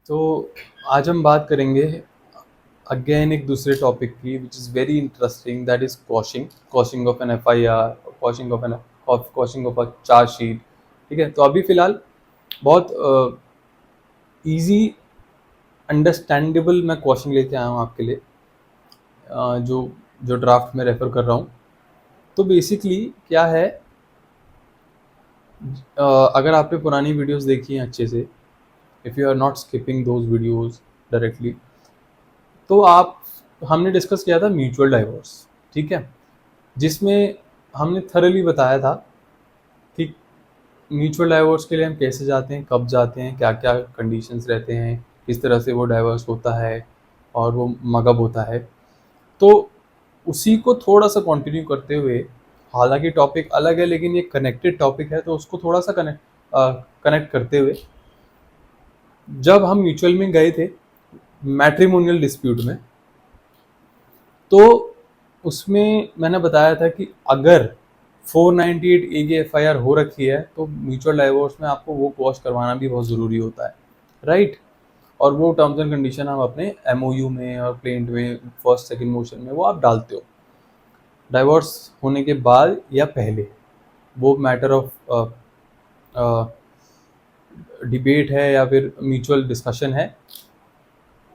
तो आज हम बात करेंगे अगेन एक दूसरे टॉपिक की which is very interesting, that is quashing of an FIR, quashing of a chargesheet. ठीक है, तो अभी फ़िलहाल बहुत इजी अंडरस्टैंडेबल मैं कॉशिंग लेके आया हूँ आपके लिए, जो जो ड्राफ्ट में रेफ़र कर रहा हूँ। तो बेसिकली क्या है, अगर आपने पुरानी वीडियोस देखी हैं अच्छे से, if you are not skipping those videos directly, तो आप हमने डिस्कस किया था म्यूचुअल डाइवोर्स। ठीक है, जिसमें हमने थरली बताया था कि म्यूचुअल डाइवोर्स के लिए हम कैसे जाते हैं, कब जाते हैं, क्या क्या कंडीशंस रहते हैं, किस तरह से वो डाइवोर्स होता है और वो मगब होता है। तो उसी को थोड़ा सा कंटिन्यू करते हुए, हालांकि टॉपिक अलग है लेकिन ये कनेक्टेड टॉपिक है, तो उसको थोड़ा सा कनेक्ट करते हुए, जब हम म्यूचुअल में गए थे मैट्रिमोनियल डिस्प्यूट में, तो उसमें मैंने बताया था कि अगर 498A की एफआईआर हो रखी है तो म्यूचुअल डाइवोर्स में आपको वो क्लॉज करवाना भी बहुत ज़रूरी होता है, राइट। और वो टर्म्स एंड कंडीशन आप अपने एमओयू में और प्लेंट में फर्स्ट सेकंड मोशन में वो आप डालते हो, डाइवोर्स होने के बाद या पहले, वो मैटर ऑफ डिबेट है या फिर म्यूचुअल डिस्कशन है।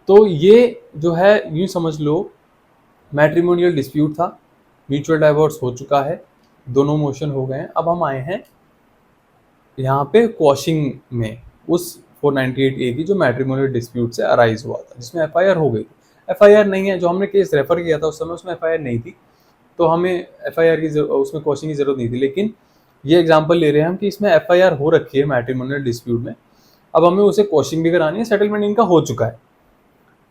तो ये जो है, यूँ समझ लो, मैट्रिमोनियल डिस्प्यूट था, म्यूचुअल डाइवोर्स हो चुका है, दोनों मोशन हो गए हैं। अब हम आए हैं यहाँ पे क्वॉशिंग में, उस 498A की जो मैट्रिमोनियल डिस्प्यूट से अराइज हुआ था, जिसमें एफआईआर हो गई थी। एफआईआर नहीं है, जो हमने केस रेफर किया था उस समय उसमें एफआईआर नहीं थी, तो हमें एफआईआर की उसमें क्वॉशिंग की जरूरत नहीं थी। लेकिन ये एग्जाम्पल ले रहे हैं हम कि इसमें एफआईआर हो रखी है मैट्रिमोनियल डिस्प्यूट में, अब हमें उसे क्वॉशिंग भी करानी है, सेटलमेंट इनका हो चुका है,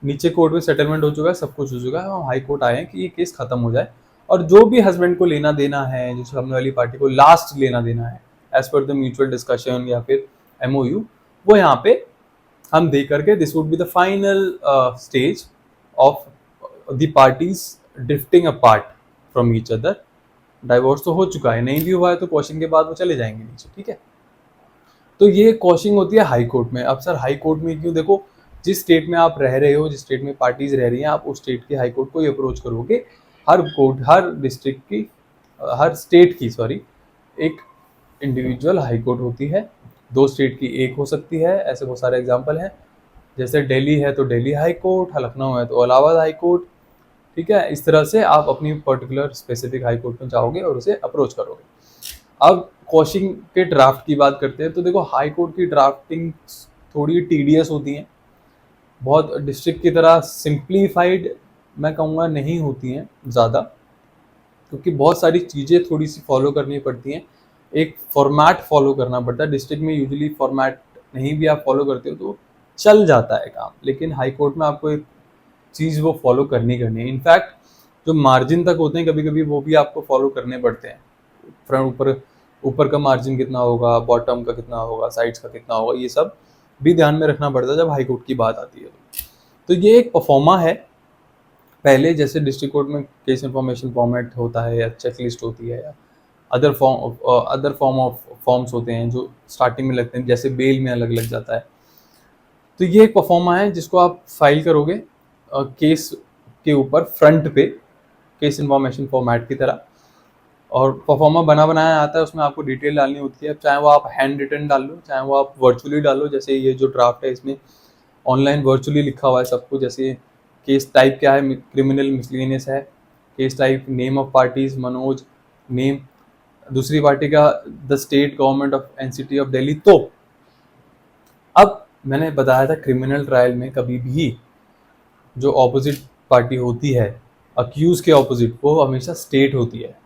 नीचे कोर्ट में सेटलमेंट हो चुका है, सब कुछ हो चुका है, हम हाई कोर्ट आए हैं कि ये केस खत्म हो जाए, और जो भी हस्बैंड को लेना देना है, जो सामने वाली पार्टी को लास्ट लेना देना है as per the mutual discussion या फिर एमओयू, वो यहाँ पे हम दे करके, this would be the final stage of the parties drifting apart from each other. Divorce तो हो चुका है, नहीं भी हुआ है तो क्वॉशिंग के बाद वो चले जाएंगे नीचे। ठीक है, तो ये क्वॉशिंग होती है हाई कोर्ट में। अब सर हाई कोर्ट में क्यों? देखो, जिस स्टेट में आप रह रहे हो, जिस स्टेट में पार्टीज रह रही हैं, आप उस स्टेट के हाई कोर्ट को ही अप्रोच करोगे। हर कोर्ट, हर डिस्ट्रिक्ट की, हर स्टेट की, सॉरी, एक इंडिविजुअल हाई कोर्ट होती है। दो स्टेट की एक हो सकती है, ऐसे बहुत सारे एग्जाम्पल हैं। जैसे दिल्ली है तो दिल्ली हाई कोर्ट, लखनऊ है तो इलाहाबाद हाई कोर्ट। ठीक है, इस तरह से आप अपनी पर्टिकुलर स्पेसिफिक हाई कोर्ट में जाओगे और उसे अप्रोच करोगे। अब क्वॉशिंग के ड्राफ्ट की बात करते हैं, तो देखो हाई कोर्ट की ड्राफ्टिंग थोड़ी टीडियस होती हैं, बहुत डिस्ट्रिक्ट की तरह सिंप्लीफाइड मैं कहूँगा नहीं होती हैं ज़्यादा, क्योंकि बहुत सारी चीज़ें थोड़ी सी फॉलो करनी पड़ती हैं, एक फॉर्मेट फॉलो करना पड़ता है। डिस्ट्रिक्ट में यूजुअली फॉर्मेट नहीं भी आप फॉलो करते हो तो चल जाता है काम, लेकिन हाई कोर्ट में आपको एक चीज़ वो फॉलो करनी है। इनफैक्ट जो मार्जिन तक होते हैं कभी कभी वो भी आपको फॉलो करने पड़ते हैं। फ्रंट ऊपर ऊपर का मार्जिन कितना होगा, बॉटम का कितना होगा, साइड्स का कितना होगा, ये सब भी ध्यान में रखना पड़ता है जब हाई कोर्ट की बात आती है। तो ये एक परफॉर्मा है। पहले जैसे डिस्ट्रिक्ट कोर्ट में केस इन्फॉर्मेशन फॉर्मेट होता है या चेक लिस्ट होती है या अदर फॉर्म ऑफ फॉर्म्स होते हैं जो स्टार्टिंग में लगते हैं, जैसे बेल में अलग लग जाता है। तो ये एक परफॉर्मा है जिसको आप फाइल करोगे केस के ऊपर फ्रंट पे, केस इन्फॉर्मेशन फॉर्मेट की तरह, और परफॉर्मा बना बनाया आता है, उसमें आपको डिटेल डालनी होती है, चाहे वो आप हैंड रिटन डाल लो, चाहे वो आप वर्चुअली डालो। जैसे ये जो ड्राफ्ट है इसमें ऑनलाइन वर्चुअली लिखा हुआ है सब कुछ। जैसे केस टाइप क्या है, क्रिमिनल मिसलिनियस है। Case type name of parties Manoj, name दूसरी पार्टी का the state government of NCT of Delhi. तो अब मैंने बताया था क्रिमिनल ट्रायल में कभी भी जो ऑपोजिट पार्टी होती है अक्यूज के ऑपोजिट, वो हमेशा स्टेट होती है।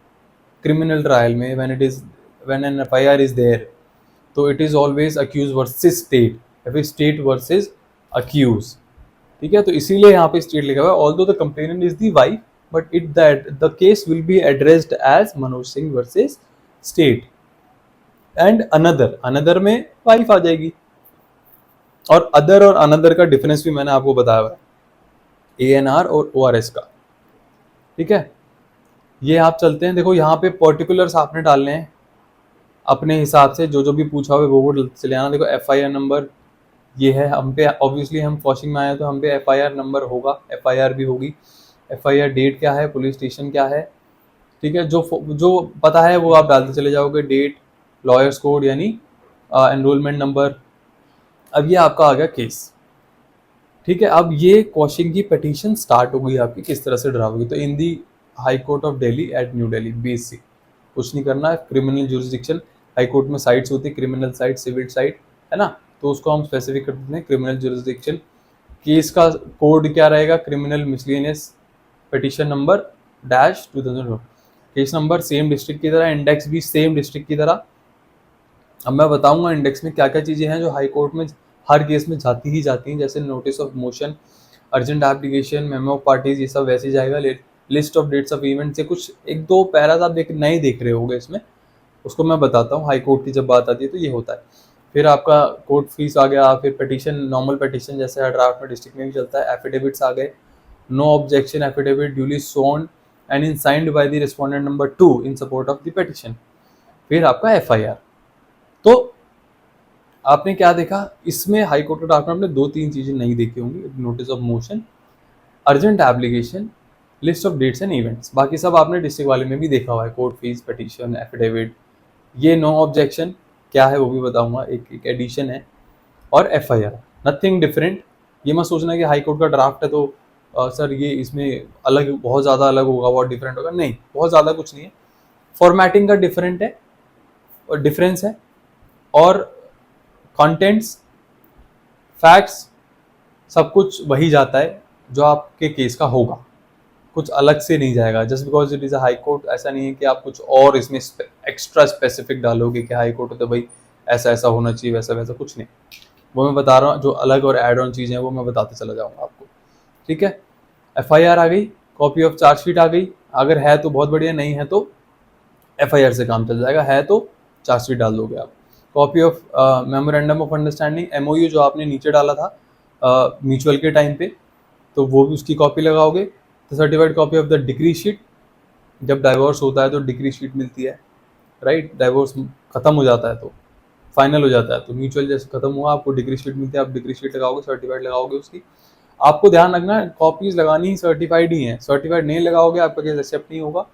क्रिमिनल ट्रायल में when an FIR is there, तो it is always accused versus state या फिर स्टेट वर्सेस अक्यूज। ठीक है, तो इसीलिए यहाँ पे स्टेट लिखा हुआ है। Although the complainant is the wife, but it that the case will be addressed as Manoj Singh versus state, and another, another में वाइफ आ जाएगी। और अनदर का डिफरेंस भी मैंने आपको बताया हुआ है, एएनआर और ओआरएस का। ठीक है, ये आप चलते हैं। देखो यहाँ पे पर्टिकुलर्स आपने डालने हैं अपने हिसाब से, जो जो भी पूछा हुआ है वो चले आना। देखो एफआईआर नंबर ये है हम पे, ऑब्वियसली हम क्वेश्चन में आए तो हम पे एफआईआर नंबर होगा, एफआईआर भी होगी, एफआईआर डेट क्या है, पुलिस स्टेशन क्या है, ठीक है। जो पता है वो आप डालते चले जाओगे, डेट, लॉयर्स कोड यानी एनरोलमेंट नंबर। अब ये आपका आ गया केस, ठीक है। अब ये क्वेश्चन की पिटीशन स्टार्ट हो गई आपकी, किस तरह से ड्रा होगी। तो in the high court of Delhi at New Delhi, basic कुछ नहीं करना है। क्रिमिनल जुरिस्डिक्शन, हाई कोर्ट में साइट्स होती है, क्रिमिनल साइट, सिविल साइट, है ना, तो उसको हम स्पेसिफिक कर देते हैं क्रिमिनल जुरिस्डिक्शन। केस का कोड क्या रहेगा, criminal miscellaneous petition number dash 2000, case number same district की तरह, इंडेक्स भी सेम डिस्ट्रिक्ट की तरह। अब मैं बताऊंगा इंडेक्स में क्या क्या चीज़ें हैं जो हाई कोर्ट में हर केस में जाती ही जाती हैं, जैसे notice of motion, urgent application, memo of parties, ये सब वैसे जाएगा। List of dates of event से कुछ एक दो पैराज आप नए देख रहे होगे इसमें, उसको मैं बताता हूँ। हाई कोर्ट की जब बात आती है तो ये होता है। फिर आपका कोर्ट फीस आ गया, फिर पिटीशन, नॉर्मल पिटीशन जैसे हर ड्राफ्ट में डिस्ट्रिक्ट में भी चलता है। एफिडेविट्स आ गए, no objection affidavit duly sworn and in signed by the respondent number 2 in support of the petition. फिर आपका एफआईआर। तो आपने क्या देखा इसमें, हाई कोर्ट के ड्राफ्ट में आपने 2-3 चीजें नहीं देखी होंगी, notice of motion, urgent application, list of dates and events. बाकी सब आपने डिस्ट्रिक्ट वाले में भी देखा हुआ है, कोर्ट फीस, पिटीशन, एफिडेविट। ये नो ऑब्जेक्शन क्या है वो भी बताऊंगा, एक एडिशन है। और एफआईआर, नथिंग डिफरेंट। ये मत सोचना कि हाई कोर्ट का ड्राफ्ट है तो सर ये इसमें अलग, बहुत ज़्यादा अलग होगा, बहुत डिफरेंट होगा, नहीं, बहुत ज़्यादा कुछ नहीं है। फॉर्मेटिंग का डिफरेंट है और डिफरेंस है, और कंटेंट्स, फैक्ट्स, सब कुछ वही जाता है जो आपके केस का होगा, कुछ अलग से नहीं जाएगा। Just because it is a high court, ऐसा नहीं है कि आप कुछ और इसमें एक्स्ट्रा स्पेसिफिक डालोगे कि हाई कोर्ट है तो भाई ऐसा ऐसा होना चाहिए, वैसा वैसा कुछ नहीं। वो मैं बता रहा हूँ, जो अलग और एड ऑन चीज़ें हैं वो मैं बताते चला जाऊँगा आपको, ठीक है। एफआईआर आ गई, कॉपी ऑफ चार्जशीट आ गई, अगर है तो बहुत बढ़िया, नहीं है तो एफआईआर से काम चल जाएगा, है तो चार्जशीट डाल दोगे आप। Copy of memorandum of understanding, MOU जो आपने नीचे डाला था म्यूचुअल के टाइम पे, तो वो भी उसकी कॉपी लगाओगे। तो certified copy of the decree sheet, जब डाइवोर्स होता है तो डिक्री शीट मिलती है, राइट, डाइवोर्स खत्म हो जाता है तो फाइनल हो जाता है, तो म्यूचुअल जैसे खत्म हुआ आपको डिक्री शीट मिलती है, आप डिक्री शीट लगाओगे, सर्टिफाइड लगाओगे उसकी। आपको ध्यान रखना है कॉपीज लगानी ही सर्टिफाइड ही है, सर्टिफाइड नहीं लगाओगे आपका केस एक्सेप्ट नहीं होगा,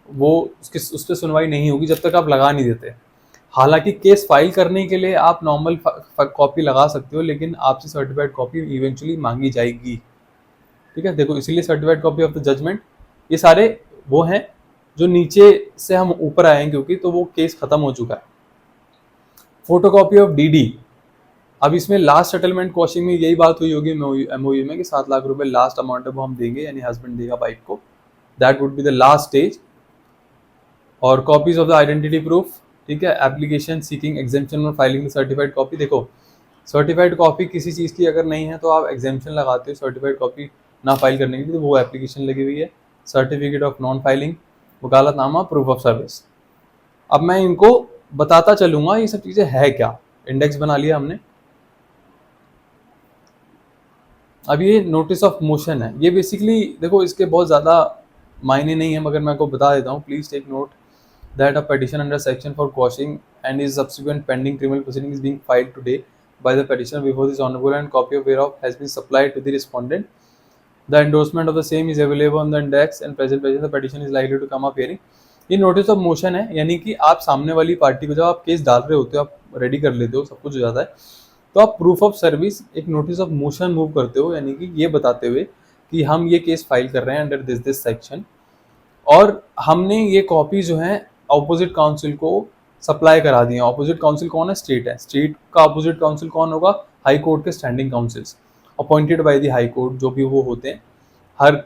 वो उस पर सुनवाई नहीं होगी जब तक आप लगा नहीं देते। हालांकि केस फाइल करने के लिए आप नॉर्मल कॉपी लगा सकते हो, लेकिन आपसे सर्टिफाइड कॉपी इवेंचुअली मांगी जाएगी, ठीक है। देखो इसीलिए certified copy of the judgment, ये सारे वो हैं जो नीचे से हम ऊपर आए हैं क्योंकि, तो वो केस खत्म हो चुका है। फोटोकॉपी ऑफ डीडी, अब इसमें लास्ट सेटलमेंट क्वेश्चन में यही बात हुई होगी एमओयू में कि 7 लाख रुपए लास्ट अमाउंट है वो हम देंगे, यानी हस्बैंड देगा वाइफ को, that would be the last stage. और copies of the identity proof, ठीक है, एप्लीकेशन सीकिंग एग्जेम्पशन और फाइलिंग सर्टिफाइड कॉपी। देखो सर्टिफाइड कॉपी किसी चीज़ की अगर नहीं है तो आप एग्जेम्पशन लगाते हो सर्टिफाइड कॉपी ना फाइल करने के लिए, तो वो एप्लीकेशन लगी हुई है। Certificate of non filing, vakalatnama, proof of service. अब मैं इनको बताता चलूंगा ये सब चीज़ें है क्या। इंडेक्स बना लिया हमने। अब ये नोटिस ऑफ मोशन है, ये बेसिकली देखो इसके बहुत ज़्यादा मायने नहीं है, मगर मैं आपको बता देता हूँ। Please take note that a petition under section for quashing and is subsequent pending criminal proceeding is being filed today by the petitioner before this honorable and copy of whereof has been supplied to the respondent. The endorsement of the same is available on the index and present the petition is likely to come up hearing. ये notice of motion है, यानी कि आप सामने वाली party को जब आप केस डाल रहे होते हो, आप रेडी कर लेते हो, सब कुछ हो जाता है, तो आप प्रूफ ऑफ सर्विस एक नोटिस ऑफ मोशन मूव करते हो, यानी कि ये बताते हुए कि हम ये केस फाइल कर रहे हैं अंडर दिस सेक्शन, और हमने ये कॉपी जो है ऑपोजिट काउंसिल को सप्लाई करा दी है। ऑपोजिट काउंसिल कौन है, स्टेट है। स्टेट का ऑपोजिट काउंसिल कौन होगा, हाई कोर्ट के standing councils appointed by the high court, जो भी वो होते हैं, हर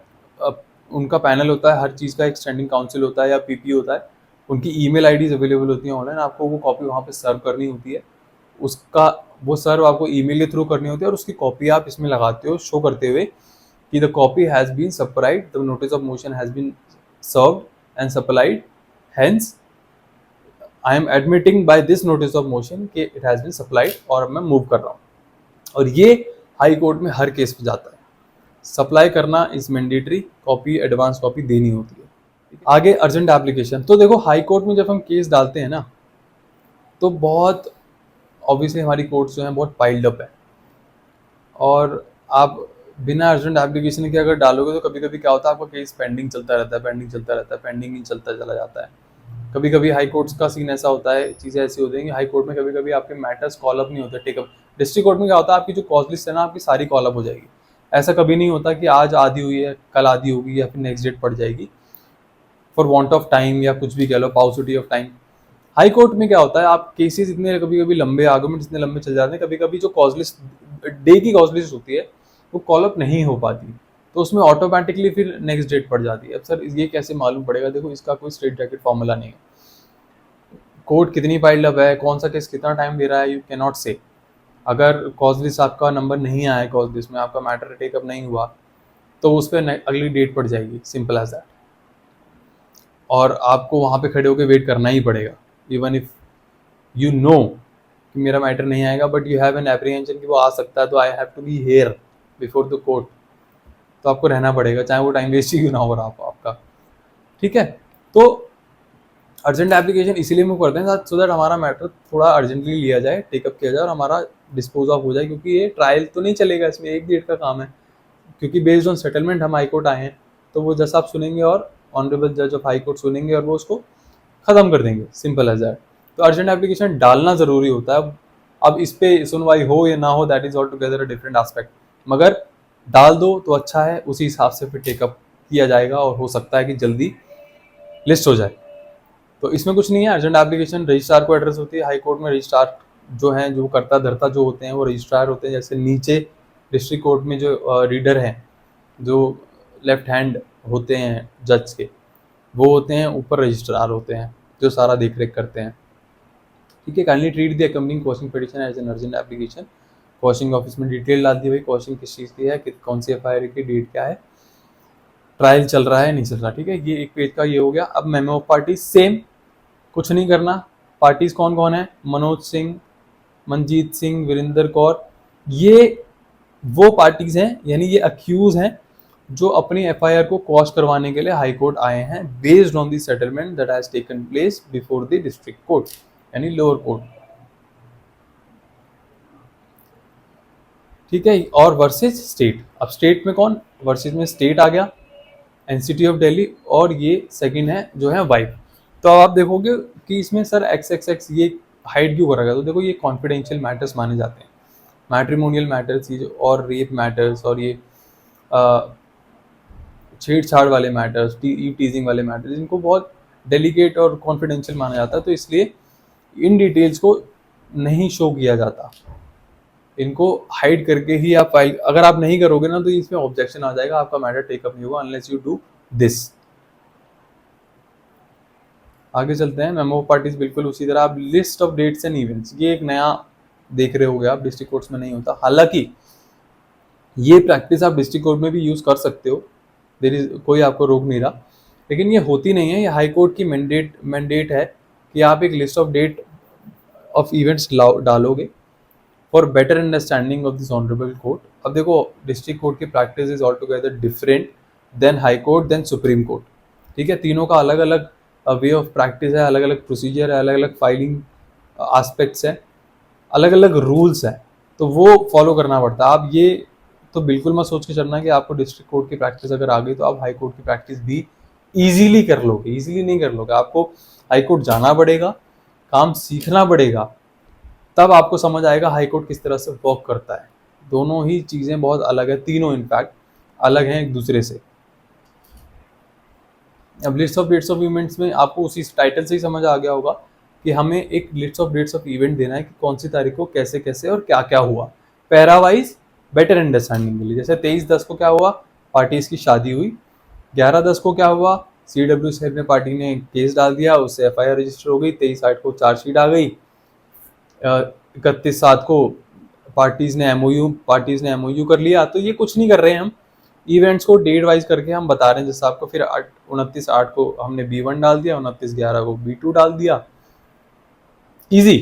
उनका पैनल होता है, हर चीज़ का एक स्टैंडिंग काउंसिल होता है या पीपी होता है। उनकी ईमेल आईडीज अवेलेबल होती हैं ऑनलाइन, आपको वो कॉपी वहाँ पे सर्व करनी होती है, उसका वो सर्व आपको ईमेल के थ्रू करनी होती है, और उसकी कॉपी आप इसमें लगाते हो शो करते हुए कि the copy has been supplied, the notice of motion has been served and supplied, hence I am admitting by this notice of motion कि इट हैज़ बीन सप्लाइड, और मैं मूव कर रहा हूँ। और ये हाई कोर्ट में हर केस पे जाता है, सप्लाई करना is mandatory, copy advance copy देनी होती है। आगे अर्जेंट एप्लीकेशन, तो देखो हाई कोर्ट में जब हम केस डालते हैं ना, तो बहुत ऑब्वियसली हमारी कोर्ट्स जो हैं बहुत पाइल्ड अप है, और आप बिना अर्जेंट एप्लीकेशन के अगर डालोगे तो कभी कभी क्या होता है, आपका केस पेंडिंग चलता रहता है, पेंडिंग चलता रहता है, पेंडिंग ही चलता चला जाता है। कभी कभी हाई कोर्ट्स का सीन ऐसा होता है, चीज़ें ऐसी होती हैं कि हाई कोर्ट में कभी कभी आपके मैटर्स कॉल अप नहीं होते, टेकअप। डिस्ट्रिक्ट कोर्ट में क्या होता है, आपकी जो कॉज लिस्ट है ना, आपकी सारी कॉल अप हो जाएगी। ऐसा कभी नहीं होता कि आज आधी हुई है कल आधी होगी या फिर नेक्स्ट डेट पड़ जाएगी, फॉर वांट ऑफ टाइम या कुछ भी कह लो, पाउसिटी ऑफ टाइम। हाई कोर्ट में क्या होता है, आप केसेस इतने कभी कभी लंबे, आर्गुमेंट इतने लंबे चल जाते हैं, कभी कभी जो कॉज लिस्ट डे की कॉज लिस्ट होती है वो कॉल अप नहीं हो पाती, तो उसमें ऑटोमेटिकली फिर नेक्स्ट डेट पड़ जाती है। अब सर ये कैसे मालूम पड़ेगा? देखो, इसका कोई स्ट्रेट जैकेट फॉर्मूला नहीं है। कोर्ट कितनी पाइल्ड अप है, कौन सा केस कितना टाइम दे रहा है, यू कैन नॉट से। अगर कॉज लिस्ट आपका नंबर नहीं आया, कॉज लिस्ट में आपका मैटर टेकअप नहीं हुआ, तो उस पर अगली डेट पड़ जाएगी, सिंपल एज दैट। और आपको वहाँ पे खड़े होकर वेट करना ही पड़ेगा, इवन इफ यू नो कि मेरा मैटर नहीं आएगा, but you have an apprehension कि वो आ सकता है, तो I have to be here before the court, तो आपको रहना पड़ेगा, चाहे वो टाइम वेस्ट ही क्यों ना हो रहा आपका। ठीक है, तो अर्जेंट एप्लीकेशन इसीलिए मूव करते हैं सो दैट हमारा मैटर थोड़ा अर्जेंटली लिया जाए, टेकअप किया जाए और हमारा डिस्पोज ऑफ हो जाए, क्योंकि ये ट्रायल तो नहीं चलेगा, इसमें एक डेट का काम है, क्योंकि बेस्ड ऑन सेटलमेंट हम हाई कोर्ट आए हैं, तो वो जज आप सुनेंगे और ऑनरेबल जज ऑफ हाई कोर्ट सुनेंगे और वो उसको खत्म कर देंगे, सिंपल एज दैट। तो अर्जेंट एप्लीकेशन डालना जरूरी होता है। अब इस पे सुनवाई हो या ना हो, that is all together a different aspect, मगर डाल दो तो अच्छा है, उसी हिसाब से फिर टेकअप किया जाएगा और हो सकता है कि जल्दी लिस्ट हो जाए। तो इसमें कुछ नहीं है, अर्जेंट एप्लीकेशन रजिस्ट्रार को एड्रेस होती है। हाई कोर्ट में रजिस्ट्रार जो हैं, जो करता धरता जो होते हैं वो रजिस्ट्रार होते हैं। जैसे नीचे डिस्ट्रिक्ट कोर्ट में जो रीडर हैं, जो लेफ्ट हैंड होते हैं जज के, वो होते हैं, ऊपर रजिस्ट्रार होते हैं जो सारा देख रेख करते हैं। ठीक है, kindly treat the accompanying question petition as an urgent application. Question office में डिटेल डाल दी भाई, क्वेश्चन किस चीज़ की है, कौन सी एफआईआर की डेट क्या है, ट्रायल चल रहा है नहीं चल रहा। ठीक है, ये एक पेज का ये हो गया। अब मेमो ऑफ पार्टी सेम, कुछ नहीं करना। पार्टीज कौन कौन है? मनोज सिंह, मनजीत सिंह, वीरेंद्र कौर, ये वो पार्टीज हैं, यानी ये अक्यूज हैं जो अपनी एफआईआर को क्वॉश करवाने के लिए हाई कोर्ट आए हैं, based on the settlement that has taken place before the district court, यानी लोअर कोर्ट। ठीक है, और वर्सेस स्टेट। अब स्टेट में कौन? वर्सेस में स्टेट आ गया, एनसीटी ऑफ दिल्ली, और ये सेकंड है जो है वाइफ। तो अब आप देखोगे कि इसमें सर XXX ये हाइड क्यों करा गया, तो देखो ये कॉन्फिडेंशियल मैटर्स माने जाते हैं, मैट्रिमोनियल मैटर्स और रेप मैटर्स और ये छेड़छाड़ वाले मैटर्स, टीजिंग वाले मैटर्स, इनको बहुत डेलिकेट और कॉन्फिडेंशियल माना जाता है, तो इसलिए इन डिटेल्स को नहीं शो किया जाता, इनको हाइड करके ही आप फाइल, अगर आप नहीं करोगे ना तो इसमें ऑब्जेक्शन आ जाएगा, आपका मैटर टेकअप नहीं होगा अनलेस यू डू दिस। आगे चलते हैं। मेमो पार्टीज बिल्कुल उसी तरह। आप list of dates and events, ये एक नया देख रहे होगे आप, डिस्ट्रिक्ट कोर्ट्स में नहीं होता। हालांकि ये प्रैक्टिस आप डिस्ट्रिक्ट कोर्ट में भी यूज कर सकते हो, देयर इज कोई आपको रोक नहीं रहा, लेकिन ये होती नहीं है। ये हाई कोर्ट की मैंडेट है कि आप एक list of date of events डालोगे for better understanding of this honourable court. अब देखो, डिस्ट्रिक्ट कोर्ट की practice is altogether different than high court than supreme court. ठीक है, तीनों का अलग अलग वे ऑफ प्रैक्टिस है, अलग अलग प्रोसीजर है, अलग अलग फाइलिंग एस्पेक्ट्स है, अलग अलग रूल्स हैं, तो वो फॉलो करना पड़ता है। आप ये तो बिल्कुल मत सोच के चलना कि आपको डिस्ट्रिक्ट कोर्ट की प्रैक्टिस अगर आ गई तो आप हाई कोर्ट की प्रैक्टिस भी ईजिली कर लोगे। ईजिली नहीं कर लोगे, आपको हाई कोर्ट जाना पड़ेगा, काम सीखना पड़ेगा, तब आपको समझ आएगा हाई कोर्ट किस तरह से वर्क करता है। दोनों ही चीज़ें बहुत अलग है, तीनों इनफैक्ट अलग हैं एक दूसरे से। अब list of dates of events में आपको उसी टाइटल से ही समझ आ गया होगा कि हमें एक list of dates of event देना है कि कौन सी तारीख को कैसे कैसे और क्या क्या हुआ, पैरा वाइज बेटर अंडरस्टैंडिंग के लिए। जैसे 23/10 को क्या हुआ, पार्टीज की शादी हुई। 11/10 को क्या हुआ, CW शहर में पार्टी ने केस डाल दिया, उससे FIR रजिस्टर हो गई। 23/8 को चार्जशीट आ गई। 31/7 को पार्टीज ने MOU कर लिया। तो ये कुछ नहीं कर रहे हैं हम, इवेंट्स को डेट वाइज करके हम बता रहे हैं। जैसे आपको फिर 29/8 को हमने B1 डाल दिया, 29/11 को B2 डाल दिया। इजी,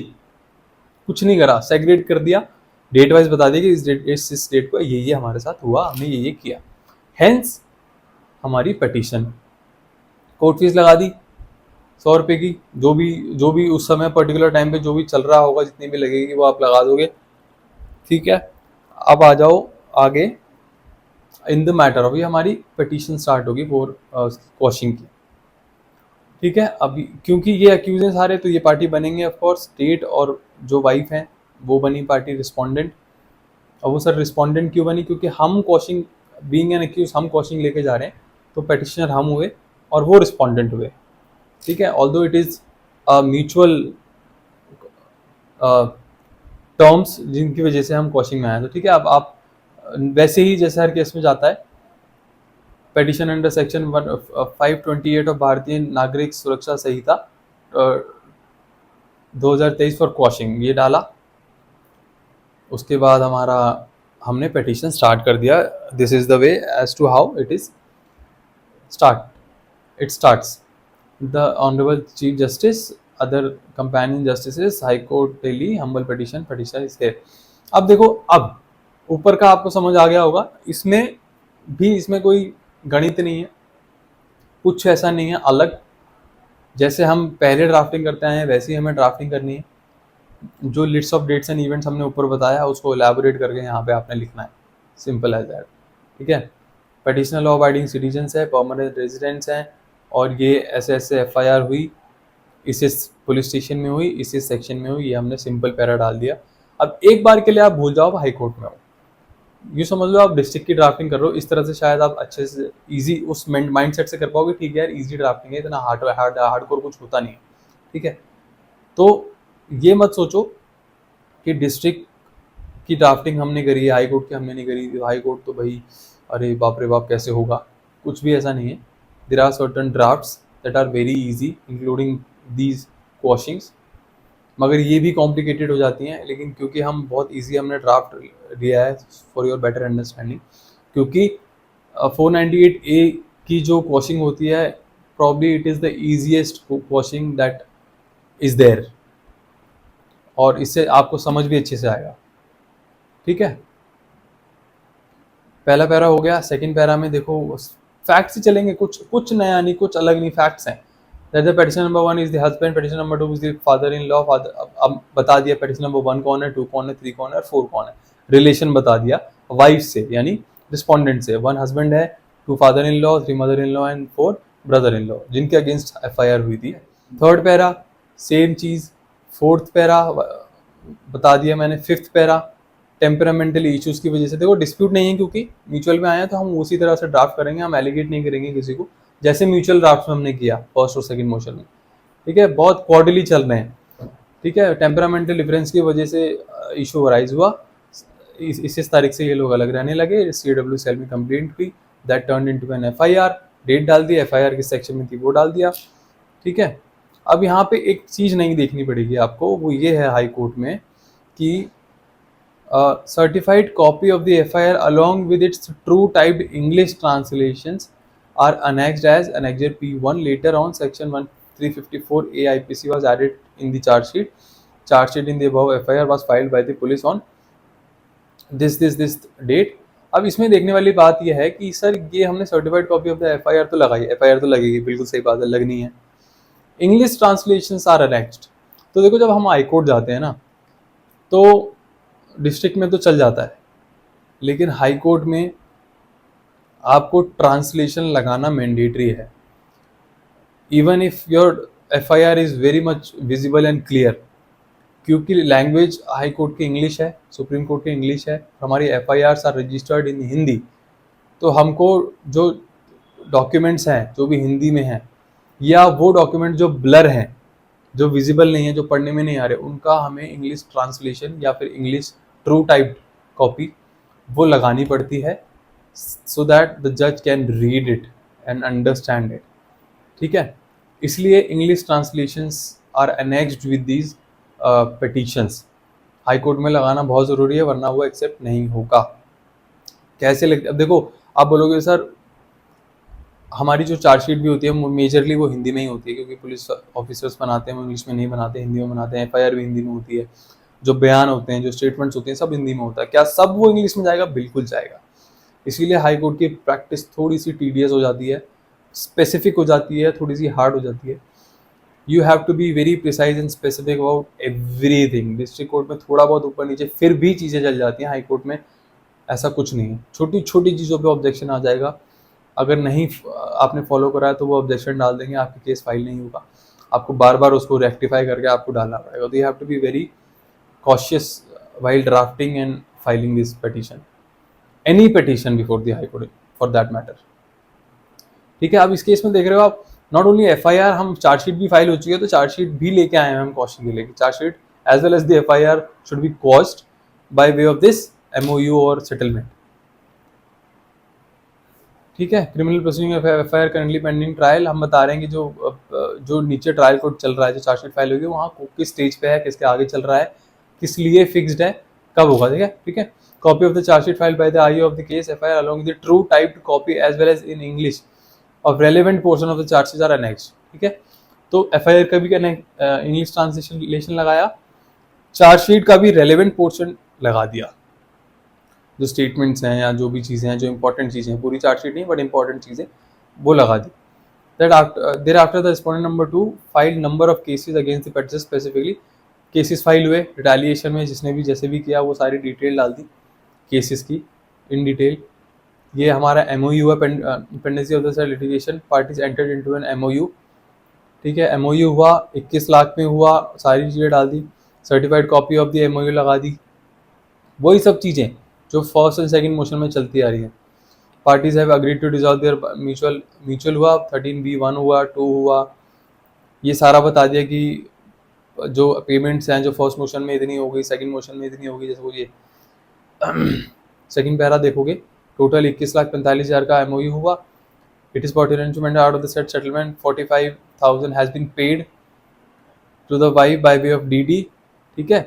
कुछ नहीं करा, सेग्रेट कर दिया, डेट वाइज बता दिया कि इस डेट को ये हमारे साथ हुआ, हमने ये किया। हेंस हमारी पिटीशन, कोर्ट फीस लगा दी 100 रुपये की, जो भी उस समय पर्टिकुलर टाइम पे जो भी चल रहा होगा, जितनी भी लगेगी वो आप लगा दोगे। ठीक है, अब आ जाओ आगे, इन द मैटर, अभी हमारी पिटीशन स्टार्ट होगी फॉर क्वॉशिंग की। ठीक है, अभी क्योंकि ये अक्यूजेंट सारे, तो ये पार्टी बनेंगे ऑफ कोर्स स्टेट, और जो वाइफ हैं वो बनी पार्टी रिस्पोंडेंट। और वो सर रिस्पोंडेंट क्यों बनी, क्योंकि हम क्वॉशिंग, बीइंग एन अक्यूज, हम क्वॉशिंग लेके जा रहे हैं, तो पेटिशनर हम हुए और वो रिस्पोंडेंट हुए। ठीक है, although it is mutual terms जिनकी वजह से हम क्वॉशिंग में आए। तो ठीक है, अब आप वैसे ही जैसे हर केस में जाता है, पेटिशन अंडर सेक्शन 528 ऑफ भारतीय नागरिक सुरक्षा संहिता 2023 फॉर क्वॉशिंग, ये डाला। उसके बाद हमारा हमने पेटिशन स्टार्ट कर दिया। This is the way as to how it is start. It starts the honourable chief justice, other companion justices, high court Delhi, humble petition, petition is here. अब देखो, अब ऊपर का आपको समझ आ गया होगा, इसमें भी इसमें कोई गणित नहीं है, कुछ ऐसा नहीं है अलग। जैसे हम पहले ड्राफ्टिंग करते आए हैं वैसे ही हमें ड्राफ्टिंग करनी है। जो list of dates and events हमने ऊपर बताया उसको एलैबोरेट करके यहाँ पे आपने लिखना है, सिंपल एज दैट। ठीक है, पेटिशनर लॉ अबाइडिंग सिटीजन्स है, परमानेंट रेजिडेंट्स हैं, और ये ऐसे ऐसे एफआईआर हुई, इस पुलिस स्टेशन में हुई, इस सेक्शन में हुई, ये हमने सिंपल पैरा डाल दिया। अब एक बार के लिए आप भूल जाओ, हाई कोर्ट में हो, यूँ समझ लो आप डिस्ट्रिक्ट की ड्राफ्टिंग कर रहे हो। इस तरह से शायद आप अच्छे से इजी उस माइंड सेट से कर पाओगे, ठीक है यार इजी ड्राफ्टिंग है, इतना हार्डकोर कुछ होता नहीं है। ठीक है, तो ये मत सोचो कि डिस्ट्रिक्ट की ड्राफ्टिंग हमने करी है, हाई कोर्ट की हमने नहीं करी, हाई कोर्ट तो भाई अरे बाप रे बाप कैसे होगा, कुछ भी ऐसा नहीं है। There are certain drafts that are very easy including these quashings, मगर ये भी कॉम्प्लिकेटेड हो जाती हैं। लेकिन क्योंकि हम बहुत इजी हमने ड्राफ्ट लिया है फॉर योर बेटर अंडरस्टैंडिंग, क्योंकि 498A की जो क्वॉशिंग होती है, probably it is the easiest quashing that is there, और इससे आपको समझ भी अच्छे से आएगा। ठीक है, पहला पैरा हो गया। सेकंड पैरा में देखो फैक्ट्स ही चलेंगे, कुछ नया नहीं, कुछ अलग नहीं, फैक्ट्स हैं। That the petition number 1 is the husband, petition number 2 is the father in law. अब बता दिया पेटिशन नंबर 1 कौन है, 2 कौन है, 3 कौन है और 4 कौन है। रिलेशन बता दिया वाइफ से, यानी रिस्पोंडेंट से। 1 हस्बैंड है, 2 father in law, 3 mother in law and 4 brother in law, जिनके अगेंस्ट एफआईआर हुई थी। थर्ड पैरा सेम चीज। फोर्थ पैरा बता दिया मैंने। फिफ्थ पैरा टेम्परामेंटल इश्यूज की वजह से, देखो डिस्प्यूट नहीं है क्योंकि म्यूचुअल में आया, तो हम उसी तरह से ड्राफ्ट करेंगे, हम एलिगेट नहीं करेंगे किसी को, जैसे म्यूचुअल ड्राफ्ट में हमने किया फर्स्ट और सेकंड मोशन में। ठीक है, बहुत क्वार्टरली चल रहे हैं। ठीक है, टेम्परामेंटल डिफरेंस की वजह से इशू अराइज हुआ, इस तारीख से ये लोग अलग रहने लगे, CW सेल में कंप्लेंट हुई, that turn into an FIR, date डाल दी, एफआईआर किस सेक्शन में थी वो डाल दिया। ठीक है, अब यहाँ पे एक चीज़ नहीं देखनी पड़ेगी आपको, वो ये है हाई कोर्ट में कि certified copy of the FIR along with its true typed English translations are annexed as Annexure P1. Later on, Section 354A IPC was added in the charge sheet. Charge sheet in the above FIR was filed by the police on this date. अब इसमें देखने वाली बात यह है कि sir ये हमने certified copy of the FIR तो लगाई, एफआईआर तो लगेगी, बिल्कुल सही बात है, लगनी है। इंग्लिश ट्रांसलेशंस आर अनेक्स्ड, तो देखो जब हम हाई कोर्ट जाते हैं ना, तो डिस्ट्रिक्ट में तो चल जाता है, लेकिन हाई कोर्ट में आपको ट्रांसलेशन लगाना मैंडेटरी है, even if your FIR is very much visible and clear, क्योंकि लैंग्वेज हाई कोर्ट की इंग्लिश है, सुप्रीम कोर्ट की इंग्लिश है, हमारी FIRs are registered in Hindi, तो हमको जो डॉक्यूमेंट्स हैं जो भी हिंदी में हैं, या वो डॉक्यूमेंट जो ब्लर हैं, जो विजिबल नहीं है, जो पढ़ने में नहीं आ रहे, उनका हमें इंग्लिश ट्रांसलेशन या फिर इंग्लिश ट्रू टाइप कॉपी वो लगानी पड़ती है, सो दैट द जज can read it and understand it. ठीक है, इसलिए English translations are annexed with these petitions. High court में लगाना बहुत ज़रूरी है, वरना वो एक्सेप्ट नहीं होगा। कैसे लगता, अब देखो आप बोलोगे सर हमारी जो चार्जशीट भी होती है मेजरली वो हिंदी में ही होती है, क्योंकि पुलिस ऑफिसर्स बनाते हैं वो इंग्लिश में नहीं बनाते, हिंदी में बनाते हैं, एफआईआर भी हिंदी में होती है, जो बयान होते हैं, जो स्टेटमेंट्स होते हैं, सब हिंदी में होता है। क्या सब वो इंग्लिश में जाएगा? बिल्कुल जाएगा। इसीलिए हाई कोर्ट की प्रैक्टिस थोड़ी सी टीडियस हो जाती है, स्पेसिफिक हो जाती है, थोड़ी सी हार्ड हो जाती है। You have to be very precise and specific about everything. District court में थोड़ा बहुत ऊपर नीचे फिर भी चीज़ें चल जाती हैं, हाई कोर्ट में ऐसा कुछ नहीं है, छोटी छोटी चीज़ों पे ऑब्जेक्शन आ जाएगा। अगर नहीं आपने फॉलो करा है तो वो ऑब्जेक्शन डाल देंगे, आपकी केस फाइल नहीं होगा, आपको बार बार उसको रेक्टिफाई करके आपको डालना पड़ेगा। तो you have to be very cautious while drafting and filing this petition, any petition before the high court for that matter। ठीक है, अब इस केस में देख रहे हो आप, नॉट ओनली एफआईआर, हम चार्जशीट भी फाइल हो चुकी है, तो चार्जशीट भी लेके आए हैं हम कॉशिंग के लिए, chargesheet as well as the FIR should be quashed by way of this MOU और सेटलमेंट। ठीक है, criminal proceeding FIR currently pending trial, हम बता रहे हैं कि जो नीचे ट्रायल कोर्ट चल रहा है, जो चार्जशीट फाइल होगी वहाँ किस स्टेज पे है, किसके आगे चल रहा है, किस लिए फिक्स्ड है, कब होगा। ठीक है, copy of the chargesheet file by the IO of the case FIR along the true typed copy as well as in English of relevant portion of the charges are annexed. ठीक है, तो FIR का भी English translation लगाया, chargesheet का भी relevant portion लगा दिया, जो स्टेटमेंट्स हैं या जो भी चीज़ें हैं, जो इंपॉर्टेंट चीज़ें हैं, पूरी चार्जशीट नहीं बट इंपॉर्टेंट चीज़ें वो लगा दी। That after there after the respondent number 2 file number of cases against the petitioner, specifically cases file हुए रिटेलिएशन में, जिसने भी जैसे भी किया वो सारी डिटेल डाल दी केसेस की इन डिटेल। ये हमारा एमओयू है, pendency of the side litigation, parties entered into an MOU. ठीक है, एमओयू हुआ 21 लाख में हुआ, सारी चीज़ें डाल दी, certified copy of the MOU लगा दी, वही सब चीज़ें जो फर्स्ट एंड सेकंड मोशन में चलती आ रही हैं। Parties have agreed to dissolve their mutual हुआ, 13B1 हुआ, 2 हुआ, ये सारा बता दिया कि जो पेमेंट्स हैं जो फर्स्ट मोशन में इतनी हो गई, सेकंड मोशन में इतनी होगी। जैसे वो ये सेकंड पैरा देखोगे, टोटल 21,45,000 का एमओयू हुआ। It is bought instrument out of the set settlement 45,000 has been paid to the wife by way of DD. ठीक है,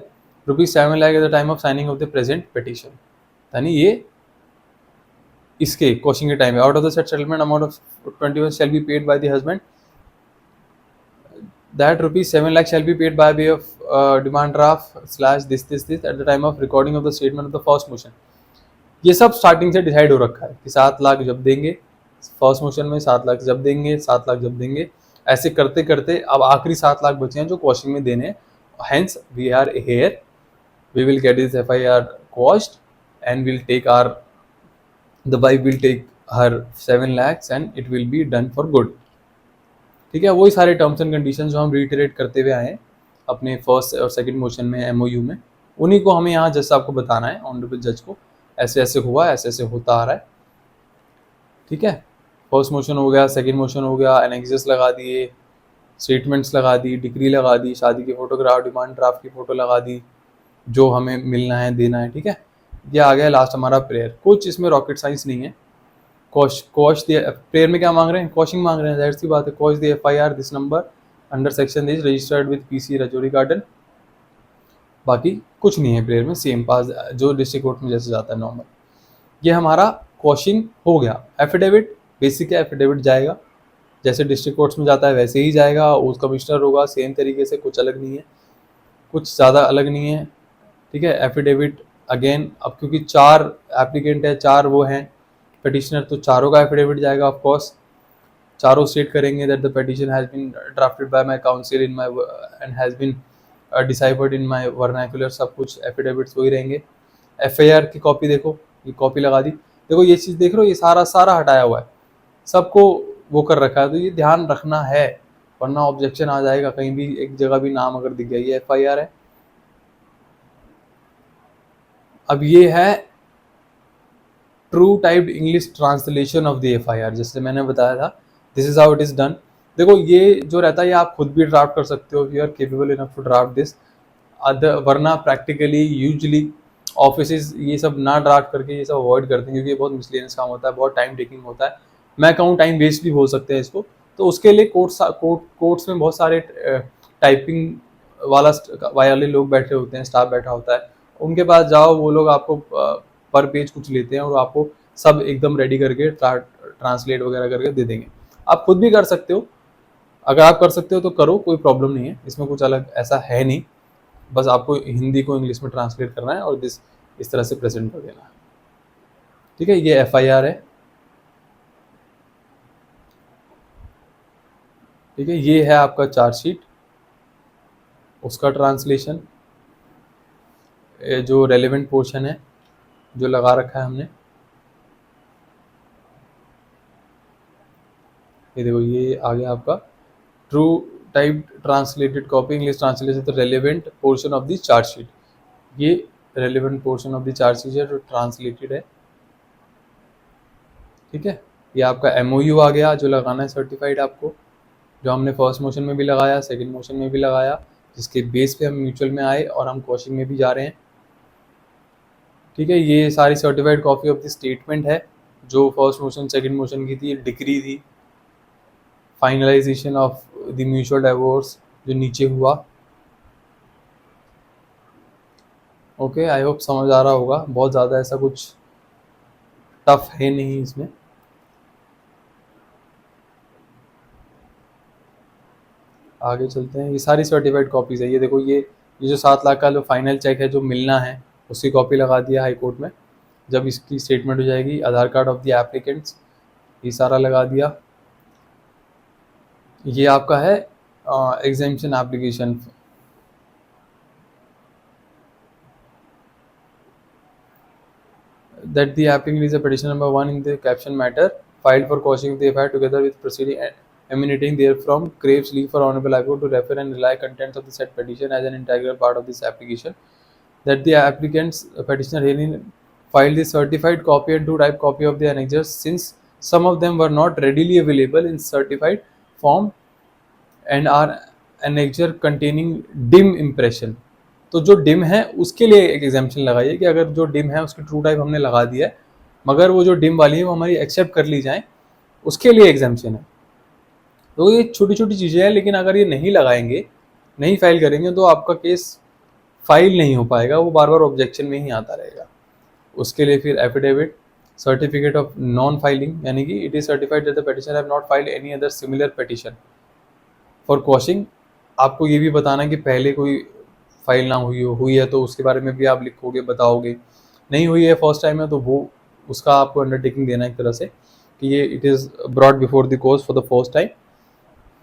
₹7 lakh at the time of signing of the present petition, यानी ये इसके quashing के time है। Out of the set settlement amount of 21 shall be paid by the husband, that ₹7 lakh shall be paid by way of demand draft / this at the time of recording of the statement of the first motion। ये सब starting से decide हो रखा है कि 7 लाख जब देंगे first motion में, 7 लाख जब देंगे, 7 लाख जब देंगे, ऐसे करते करते अब आखिरी 7 लाख बचे हैं जो कॉशिंग में देने हैं। Hence we are here, we will get this FIR quashed and will take or the wife will take her 7 lakhs and it will be done for good. ठीक है, वही सारे टर्म्स एंड कंडीशन जो हम रिटरेट करते हुए आए हैं अपने फर्स्ट और सेकंड मोशन में एमओयू में, उन्हीं को हमें यहाँ जज साहब को बताना है, ऑनरेबल जज को, ऐसे ऐसे हुआ, ऐसे ऐसे होता आ रहा है। ठीक है, फर्स्ट मोशन हो गया, सेकंड मोशन हो गया, एनेक्सेस लगा दिए, स्टेटमेंट्स लगा दी, डिक्री लगा दी, शादी की फोटोग्राफ, डिमांड ड्राफ्ट की फ़ोटो लगा दी, जो हमें मिलना है देना है। ठीक है, ये आ गया लास्ट हमारा प्रेयर। कुछ इसमें रॉकेट साइंस नहीं है। कॉश द प्रेयर में क्या मांग रहे हैं, कॉशिंग मांग रहे हैं, जाहिर सी बात है। Cosh the FIR this number under section this registered with PC Rajouri garden, बाकी कुछ नहीं है प्रेयर में, सेम पास जो डिस्ट्रिक्ट कोर्ट में जैसे जाता है नॉर्मल। ये हमारा कॉशिंग हो गया। एफिडेविट बेसिक है, एफिडेविट जाएगा जैसे डिस्ट्रिक्ट कोर्ट्स में जाता है वैसे ही जाएगा, उस कमिश्नर होगा सेम तरीके से, कुछ अलग नहीं है, कुछ ज़्यादा अलग नहीं है। ठीक है, एफिडेविट अगेन, अब क्योंकि 4 एप्लीकेंट है, 4 वो हैं पिटिशनर, तो चारों का एफिडेविट जाएगा ऑफ कोर्स, चारों स्टेट करेंगे that the petition has been drafted by my counsel in my and has been deciphered in my vernacular, सब कुछ एफिडेविट्स वही रहेंगे। एफआईआर की कॉपी देखो, ये कॉपी लगा दी, देखो ये चीज़ देख रहे हो, ये सारा हटाया हुआ है, सबको वो कर रखा है, तो ये ध्यान रखना है वरना ऑब्जेक्शन आ जाएगा। कहीं भी एक जगह भी नाम अगर दिख गया, ये एफआईआर है। अब ये है true typed English translation of the FIR, जैसे मैंने बताया था, this is how it is done. देखो ये जो रहता है ये आप खुद भी ड्राफ्ट कर सकते हो, you are capable enough to draft this, वरना प्रैक्टिकली यूजली ऑफिस ये सब ना ड्राफ्ट करके ये सब अवॉइड करते हैं, क्योंकि ये बहुत मिसलेनियस काम होता है, बहुत टाइम टेकिंग होता है, मैं कहूँ टाइम वेस्ट भी बोल सकते हैं इसको। तो उसके लिए कोर्ट्स में बहुत सारे टाइपिंग वाले लोग बैठे होते हैं, स्टाफ बैठा होता है, उनके पास जाओ, वो लोग आपको पर पेज कुछ लेते हैं और आपको सब एकदम रेडी करके ट्रांसलेट वगैरह करके दे देंगे। आप खुद भी कर सकते हो, अगर आप कर सकते हो तो करो, कोई प्रॉब्लम नहीं है, इसमें कुछ अलग ऐसा है नहीं, बस आपको हिंदी को इंग्लिश में ट्रांसलेट करना है और इस तरह से प्रेजेंट कर देना है। ठीक है, ये एफआईआर है। ठीक है, ये है आपका चार्जशीट, उसका ट्रांसलेशन, जो रेलेवेंट पोर्शन है जो लगा रखा है हमने, ये देखो ये आ गया आपका true type translated copy English translation the relevant portion of the chargesheet. ये relevant portion of the chargesheet है जो ट्रांसलेटेड है, ठीक है। ये आपका एमओयू आ गया जो लगाना है सर्टिफाइड आपको, जो हमने फर्स्ट मोशन में भी लगाया, सेकंड मोशन में भी लगाया, जिसके बेस पे हम म्यूचुअल में आए और हम कोचिंग में भी जा रहे हैं, ठीक है। ये सारी certified copy of the statement है जो फर्स्ट मोशन सेकंड मोशन की थी, डिक्री थी, finalisation of the mutual divorce जो नीचे हुआ। ओके, आई होप समझ आ रहा होगा, बहुत ज़्यादा ऐसा कुछ टफ है नहीं इसमें। आगे चलते हैं, ये सारी सर्टिफाइड कॉपीज़ है। ये देखो ये जो 7 लाख का जो फाइनल चेक है जो मिलना है उसकी कॉपी लगा दिया हाई कोर्ट में। जब इसकी स्टेटमेंट हो जाएगी, आधार कार्ड ऑफ द एप्लीकेंट्स, ये सारा लगा दिया। ये आपका है exemption application, that the applicant is a petition number 1 in the caption matter filed for quashing of the FIR together with proceeding emanating therefrom craves leave for Honorable High Court to refer and rely contents of the said petition as an integral part of this application, that the applicant's petitioner herein filed the certified copy and 2 type copy of the annexures since some of them were not readily available in certified form and are annexure containing dim impression। तो जो dim है उसके लिए एक exemption लगाइए कि अगर जो डिम है उसकी ट्रू टाइप हमने लगा दिया है, मगर वो जो डिम वाली है वो हमारी एक्सेप्ट कर ली जाए, उसके लिए एग्जाम्पशन है। तो ये छोटी छोटी चीज़ें हैं, लेकिन अगर ये नहीं लगाएंगे, नहीं फाइल करेंगे, तो आपका केस फाइल नहीं हो पाएगा, वो बार बार ऑब्जेक्शन में ही आता रहेगा। उसके लिए फिर affidavit, certificate of non filing, यानी कि it is certified that the petitioner have not filed any other similar petition for quashing. आपको ये भी बताना है कि पहले कोई फाइल ना हुई है तो उसके बारे में भी आप लिखोगे, बताओगे। नहीं हुई है, फर्स्ट टाइम है, तो वो उसका आपको अंडरटेकिंग देना एक तरह से कि ये it is brought before the court for the first time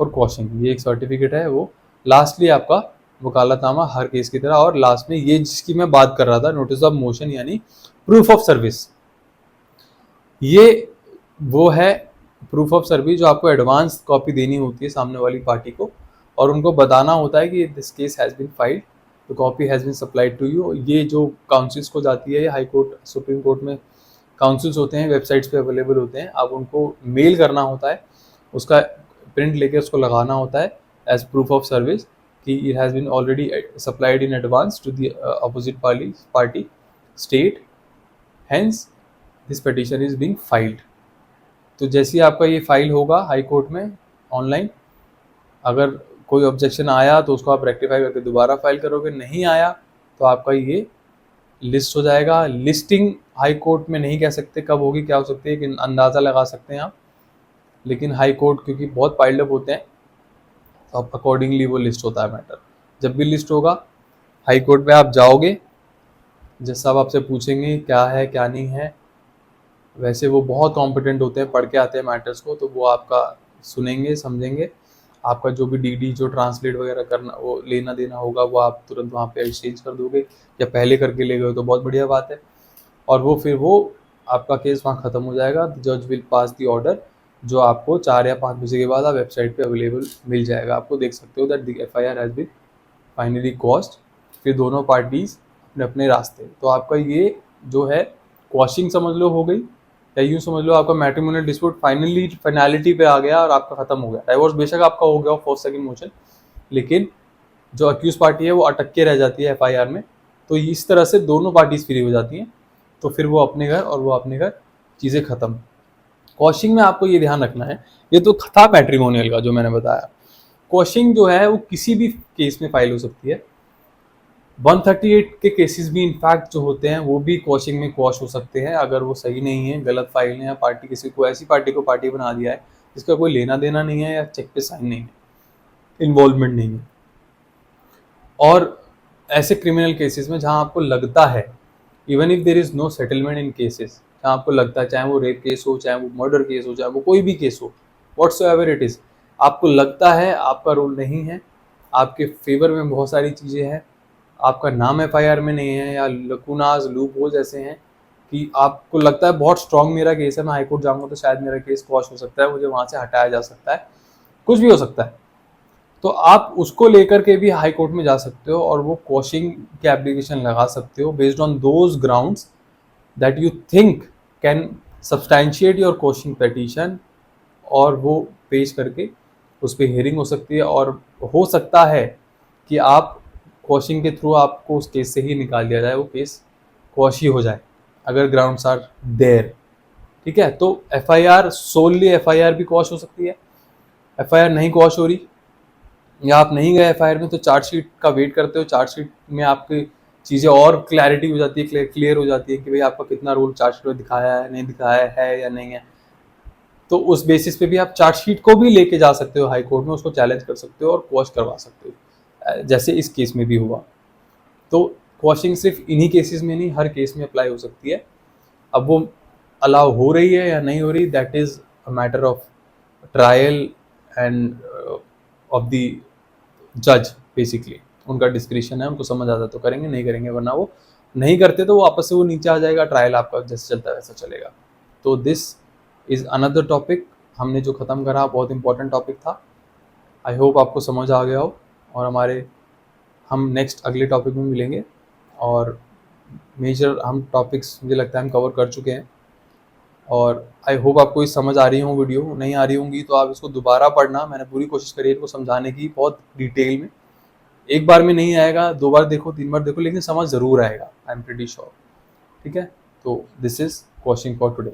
for quashing. ये एक सर्टिफिकेट है वो। लास्टली आपका वकालतनामा हर केस की तरह, और लास्ट में ये जिसकी मैं बात कर रहा था, नोटिस ऑफ मोशन यानी प्रूफ ऑफ सर्विस। ये वो है प्रूफ ऑफ सर्विस जो आपको एडवांस कॉपी देनी होती है सामने वाली पार्टी को, और उनको बताना होता है कि this case has been filed, the copy has been supplied to you. ये जो काउंसिल्स को जाती है, हाई कोर्ट सुप्रीम कोर्ट में काउंसिल्स होते हैं, वेबसाइट्स पे अवेलेबल होते हैं, आप उनको मेल करना होता है, उसका प्रिंट लेके उसको लगाना होता है एज प्रूफ ऑफ सर्विस कि it has been already supplied in advance to the opposite party state, hence this petition is being filed. तो जैसे ही आपका ये फाइल होगा हाई कोर्ट में ऑनलाइन, अगर कोई ऑब्जेक्शन आया तो उसको आप रेक्टिफाई करके दोबारा फाइल करोगे, नहीं आया तो आपका ये लिस्ट हो जाएगा। लिस्टिंग हाई कोर्ट में नहीं कह सकते कब होगी, क्या हो सकती है, कि अंदाज़ा लगा सकते हैं आप, लेकिन हाई कोर्ट क्योंकि बहुत पाइल्ड अप होते हैं तो आप अकॉर्डिंगली वो लिस्ट होता है मैटर। जब भी लिस्ट होगा हाई कोर्ट में आप जाओगे, जज साहब आपसे पूछेंगे क्या है क्या नहीं है, वैसे वो बहुत कॉम्पिटेंट होते हैं, पढ़ के आते हैं मैटर्स को, तो वो आपका सुनेंगे, समझेंगे, आपका जो भी डीडी जो ट्रांसलेट वगैरह करना वो लेना देना होगा वो आप तुरंत वहाँ पे एक्सचेंज कर दोगे, या पहले करके ले गए तो बहुत बढ़िया बात है। और वो फिर वो आपका केस वहाँ ख़त्म हो जाएगा। जज विल पास दी ऑर्डर, जो आपको 4 या 5 बजे के बाद आप वेबसाइट पे अवेलेबल मिल जाएगा। आपको देख सकते हो that the FIR has been finally quashed. फिर दोनों पार्टीज अपने अपने रास्ते। तो आपका ये जो है क्वॉशिंग समझ लो हो गई, या यूँ समझ लो आपका मैट्रिमोनियल डिस्प्यूट फाइनलिटी पे आ गया और आपका खत्म हो गया। डाइवोर्स बेशक आपका हो गया फर्स्ट सेकंड मोशन, लेकिन जो अक्यूज पार्टी है वो अटक के रह जाती है FIR में। तो इस तरह से दोनों पार्टीज फ्री हो जाती हैं, तो फिर वो अपने घर और वो अपने घर, चीज़ें खत्म। क्वॉशिंग में आपको ये ध्यान रखना है, ये तो था मैट्रिमोनियल का जो मैंने बताया। क्वॉशिंग जो है वो किसी भी केस में फाइल हो सकती है। 138 के केसेस भी इनफैक्ट जो होते हैं वो भी क्वॉशिंग में क्वॉश हो सकते हैं, अगर वो सही नहीं है, गलत फाइल है, या पार्टी किसी को ऐसी पार्टी को पार्टी बना दिया है जिसका कोई लेना देना नहीं है, या चेक पे साइन नहीं है, इन्वॉल्वमेंट नहीं है। और ऐसे क्रिमिनल केसेस में जहां आपको लगता है, even if there is no settlement in cases, जहां आपको लगता है, चाहे वो रेप केस हो, चाहे वो मर्डर केस हो, चाहे वो कोई भी केस हो, व्हाट्सोएवर इट इज, आपको लगता है आपका रोल नहीं है, आपके फेवर में बहुत सारी चीज़ें हैं, आपका नाम FIR में नहीं है, या लकूनाज लूप होल्स ऐसे हैं कि आपको लगता है बहुत स्ट्रांग मेरा केस है, मैं हाई कोर्ट जाऊंगा तो शायद मेरा केस क्वॉश हो सकता है, मुझे वहां से हटाया जा सकता है, कुछ भी हो सकता है, तो आप उसको लेकर के भी हाई कोर्ट में जा सकते हो और वो क्वॉशिंग की एप्लीकेशन लगा सकते हो based on those grounds that you think can substantiate your quashing petition, और वो पेश करके उस पर हियरिंग हो सकती है, और हो सकता है कि आप क्वॉशिंग के थ्रू आपको उस केस से ही निकाल दिया जाए, वो केस क्वॉश ही हो जाए अगर ग्राउंड्स आर देयर। ठीक है, तो एफआईआर सोलली एफआईआर भी क्वॉश हो सकती है, एफआईआर नहीं क्वॉश हो रही या आप नहीं गए एफआईआर में तो चार्जशीट का वेट करते हो, चार्जशीट में आपकी चीज़ें और क्लैरिटी हो जाती है, क्लियर हो जाती है कि भाई आपका कितना रोल चार्जशीट में दिखाया है, नहीं दिखाया है या नहीं है, तो उस बेसिस पे भी आप चार्जशीट को भी लेके जा सकते हो हाई कोर्ट में, उसको चैलेंज कर सकते हो और क्वॉश करवा सकते हो, जैसे इस केस में भी हुआ। तो क्वॉशिंग सिर्फ इन्हीं केसेस में नहीं, हर केस में अप्लाई हो सकती है। अब वो अलाउ हो रही है या नहीं हो रही, that is a matter of trial end of the जज, बेसिकली उनका डिस्क्रिप्शन है, उनको समझ आता तो करेंगे, नहीं करेंगे, वरना वो नहीं करते तो वापस से वो नीचे आ जाएगा, ट्रायल आपका जैसे चलता है वैसा चलेगा। तो दिस इज अनदर टॉपिक, हमने जो ख़त्म करा बहुत इंपॉर्टेंट टॉपिक था। आई होप आपको समझ आ गया हो, और हम नेक्स्ट अगले टॉपिक में मिलेंगे, और मेजर हम टॉपिक्स मुझे लगता है हम कवर कर चुके हैं, और आई होप आपको इस समझ आ रही हो, वीडियो नहीं आ रही होंगी तो आप इसको दोबारा पढ़ना, मैंने पूरी कोशिश करी है इनको समझाने की बहुत डिटेल में, एक बार में नहीं आएगा, 2 बार देखो 3 बार देखो, लेकिन समझ ज़रूर आएगा, आई एम प्रीटी श्योर। ठीक है, तो this is question for today.